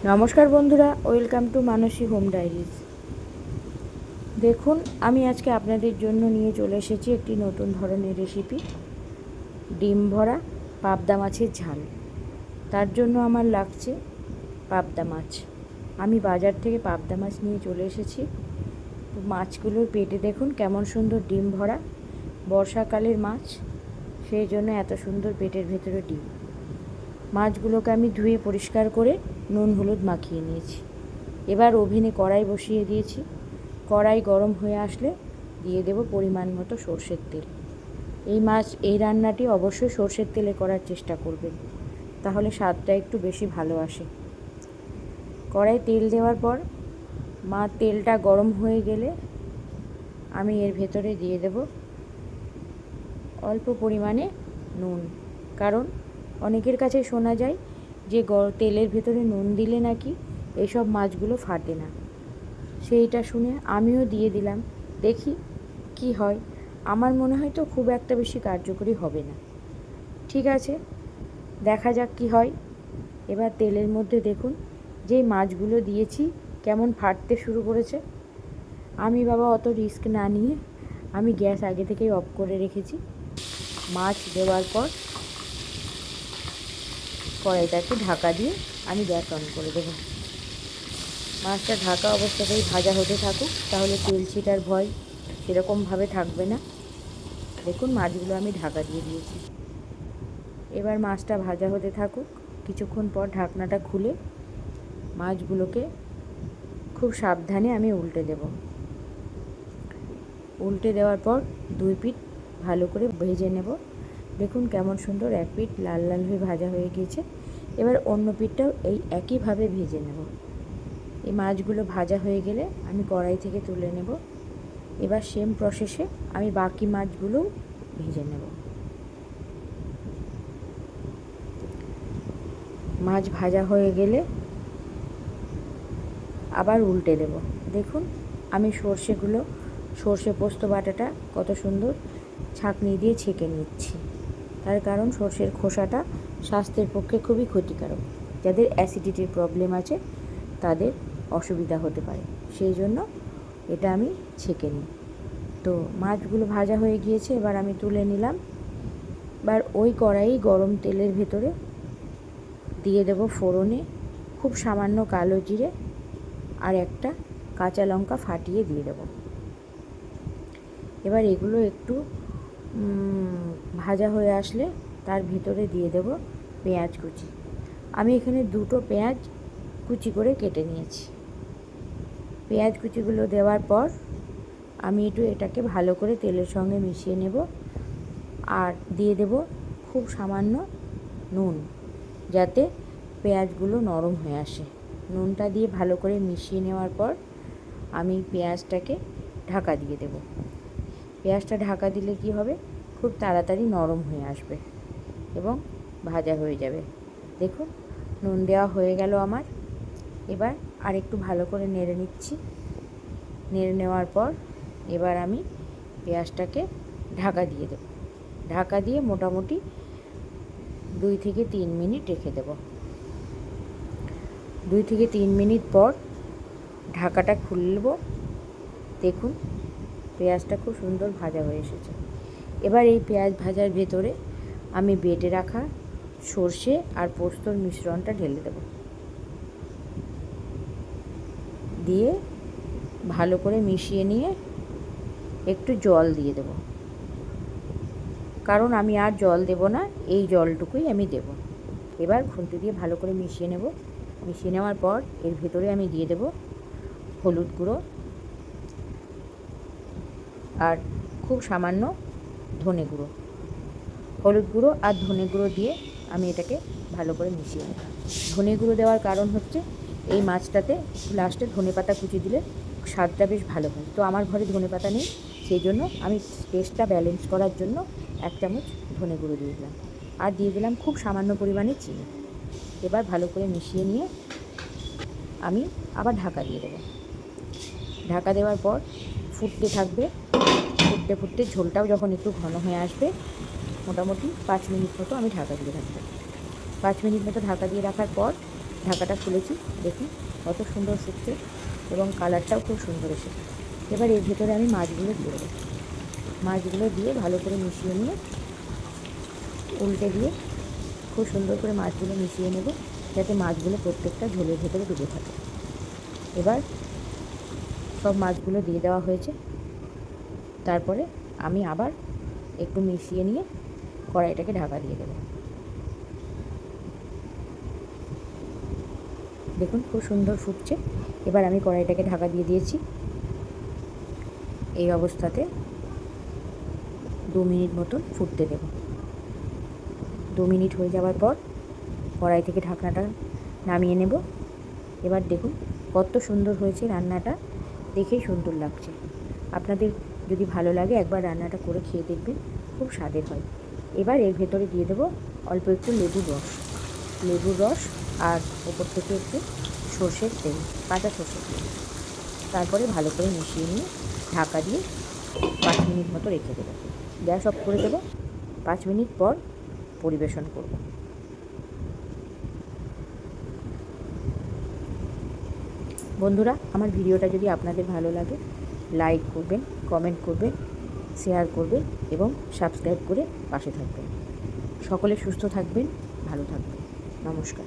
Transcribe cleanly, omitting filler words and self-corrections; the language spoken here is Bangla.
নমস্কার বন্ধুরা, welcome to Manasi home diaries. দেখুন, আমি আজকে আপনাদের জন্য নিয়ে চলে এসেছি একটি নতুন ধরনের রেসিপি, ডিম ভরা পাবদা মাছের ঝাল। তার জন্য আমার লাগছে পাবদা মাছ। আমি বাজার থেকে পাবদা মাছ নিয়ে চলে এসেছি। মাছগুলোর পেটে দেখুন কেমন সুন্দর ডিম ভরা, বর্ষাকালের মাছ, সেই জন্য এত সুন্দর পেটের ভেতরে ডিম। মাছগুলোকে আমি ধুয়ে পরিষ্কার করে নুন হলুদ মাখিয়ে নিয়েছি। এবার ওভেনে কড়াই বসিয়ে দিয়েছি। কড়াই গরম হয়ে আসলে দিয়ে দেব পরিমাণ মতো সর্ষের তেল। এই রান্নাটি অবশ্যই সর্ষের তেলে করার চেষ্টা করবেন, তাহলে স্বাদটা একটু বেশি ভালো আসে। কড়াই তেল দেওয়ার পর তেলটা গরম হয়ে গেলে আমি এর ভেতরে দিয়ে দেব অল্প পরিমাণে নুন। কারণ অনেকের কাছে শোনা যায় যে তেলের ভেতরে নুন দিলে নাকি এইসব মাছগুলো ফাটে না। সেইটা শুনে আমিও দিয়ে দিলাম, দেখি কি হয়। আমার মনে হয় তো খুব একটা বেশি কার্যকরী হবে না। ঠিক আছে, দেখা যাক কি হয়। এবার তেলের মধ্যে দেখুন যেই মাছগুলো দিয়েছি কেমন ফাটতে শুরু করেছে। আমি বাবা অত রিস্ক না নিয়ে আমি গ্যাস আগে থেকেই অফ করে রেখেছি। মাছ দেওয়ার পর কড়াইটাকে ঢাকা দিয়ে আমি গ্যাস অন করে দেবো। মাছটা ঢাকা অবস্থাতেই ভাজা হতে থাকুক, তাহলে তেল ছিটার ভয় সেরকমভাবে থাকবে না। দেখুন, মাছগুলো আমি ঢাকা দিয়ে দিয়েছি। এবার মাছটা ভাজা হতে থাকুক। কিছুক্ষণ পর ঢাকনাটা খুলে মাছগুলোকে খুব সাবধানে আমি উল্টে দেব। উল্টে দেওয়ার পর দুই পিঠ ভালো করে ভেজে নেব। দেখুন কেমন সুন্দর এক পিঠ লাল লাল হয়ে ভাজা হয়ে গিয়েছে। এবার অন্য পিঠটাও এই একইভাবে ভেজে নেব। এই মাছগুলো ভাজা হয়ে গেলে আমি কড়াই থেকে তুলে নেব। এবার সেম প্রসেসে আমি বাকি মাছগুলো ভেজে নেব। মাছ ভাজা হয়ে গেলে আবার উল্টে দেব। দেখুন আমি সর্ষে পোস্ত বাটাটা কত সুন্দর ছাঁকনি দিয়ে ছেঁকে নিচ্ছি। তার কারণ সর্ষের খোসাটা স্বাস্থ্যের পক্ষে খুবই ক্ষতিকারক। যাদের অ্যাসিডিটির প্রবলেম আছে তাদের অসুবিধা হতে পারে, সেই জন্য এটা আমি ছেঁকে নিই। তো মাছগুলো ভাজা হয়ে গিয়েছে, এবার আমি তুলে নিলাম। এবার ওই কড়াই গরম তেলের ভেতরে দিয়ে দেব ফোড়নে খুব সামান্য কালো জিরে আর একটা কাঁচা লঙ্কা ফাটিয়ে দিয়ে দেব। এবার এগুলো একটু ভাজা হয়ে আসলে তার ভিতরে দিয়ে দেব পেঁয়াজ কুচি। আমি এখানে দুটো পেঁয়াজ কুচি করে কেটে নিয়েছি। পেঁয়াজ কুচিগুলো দেওয়ার পর আমি একটু এটাকে ভালো করে তেলের সঙ্গে মিশিয়ে নেব আর দিয়ে দেব খুব সামান্য নুন, যাতে পেঁয়াজগুলো নরম হয়ে আসে। নুনটা দিয়ে ভালো করে মিশিয়ে নেওয়ার পর আমি পেঁয়াজটাকে ঢাকা দিয়ে দেব। পেঁয়াজটা ঢাকা দিলে কি হবে, খুব তাড়াতাড়ি নরম হয়ে আসবে এবং ভাজা হয়ে যাবে। দেখুন নুন দেওয়া হয়ে গেল আমার। এবার আর একটু ভালো করে নেড়ে নিচ্ছি। নেড়ে নেওয়ার পর এবার আমি পেঁয়াজটাকে ঢাকা দিয়ে দেব। ঢাকা দিয়ে মোটামুটি 2 থেকে 3 মিনিট রেখে দেব। 2 থেকে 3 মিনিট পর ঢাকাটা খুলব। দেখুন পেঁয়াজটা খুব সুন্দর ভাজা হয়ে এসেছে। এবার এই পেঁয়াজ ভাজার ভেতরে আমি বেটে রাখা সর্ষে আর পোস্তর মিশ্রণটা ঢেলে দেব। দিয়ে ভালো করে মিশিয়ে নিয়ে একটু জল দিয়ে দেব। কারণ আমি আর জল দেব না, এই জলটুকুই আমি দেব। এবার খুন্তি দিয়ে ভালো করে মিশিয়ে নেব। মিশিয়ে নেওয়ার পর এর ভেতরে আমি দিয়ে দেব হলুদ গুঁড়ো আর খুব সামান্য ধনে গুঁড়ো। হলুদ গুঁড়ো আর ধনে গুঁড়ো দিয়ে আমি এটাকে ভালো করে মিশিয়ে নেব। ধনে গুঁড়ো দেওয়ার কারণ হচ্ছে এই মাছটাতে লাস্টে ধনে পাতা কুচি দিলে স্বাদটা বেশ ভালো হয়। তো আমার ঘরে ধনে পাতা নেই, সেই জন্য আমি টেস্টটা ব্যালেন্স করার জন্য 1 চামচ ধনে গুঁড়ো দিয়ে দিলাম আর দিয়ে দিলাম খুব সামান্য পরিমাণে চিনি। এবার ভালো করে মিশিয়ে নিয়ে আমি আবার ঢাকা দিয়ে দেবো। ঢাকা দেওয়ার পর ফুটতে থাকবে। ফুটতে ফুটতে ঝোলটাও যখন একটু ঘন হয়ে আসবে, মোটামুটি 5 মিনিট মতো আমি ঢাকা দিয়ে রাখবো। 5 মিনিট মতো ঢাকা দিয়ে রাখার পর ঢাকাটা খুলেছি, দেখুন কত সুন্দর ফুটছে এবং কালারটাও খুব সুন্দর এসেছে। এবার এর ভেতরে আমি মাছগুলো দিয়ে দেবো। মাছগুলো দিয়ে ভালো করে মিশিয়ে নিয়ে উল্টে দিয়ে খুব সুন্দর করে মাছগুলো মিশিয়ে নেব, যাতে মাছগুলো প্রত্যেকটা ঝোলের ভেতরে ডুবে থাকে। এবার সব মাছগুলো দিয়ে দেওয়া হয়েছে। তারপরে আমি আবার একটু মিশিয়ে নিয়ে কড়াইটাকে ঢাকা দিয়ে দেবো। দেখুন খুব সুন্দর ফুটছে। এবার আমি কড়াইটাকে ঢাকা দিয়ে দিয়েছি। এই অবস্থাতে 2 মিনিট মতন ফুটতে দেব। 2 মিনিট হয়ে যাওয়ার পর কড়াই থেকে ঢাকনাটা নামিয়ে নেব। এবার দেখুন কত সুন্দর হয়েছে রান্নাটা, দেখেই সুন্দর লাগছে। আপনাদের যদি ভালো লাগে একবার রান্নাটা করে খেয়ে দেখবেন, খুব স্বাদের হয়। এবার এর ভেতরে দিয়ে দেবো অল্প একটু লেবুর রস আর ওপর থেকে একটু সর্ষের তেল, কাঁচা সর্ষের তেল। তারপরে ভালো করে মিশিয়ে নিয়ে ঢাকা দিয়ে 5 মিনিট মতো রেখে দেবো। গ্যাস অফ করে দেবো। 5 মিনিট পর পরিবেশন করব। বন্ধুরা, আমার ভিডিওটা যদি আপনাদের ভালো লাগে লাইক করবেন, কমেন্ট করবেন, শেয়ার করবেন এবং সাবস্ক্রাইব করে পাশে থাকবেন। সকলে সুস্থ থাকবেন, ভালো থাকবেন। নমস্কার।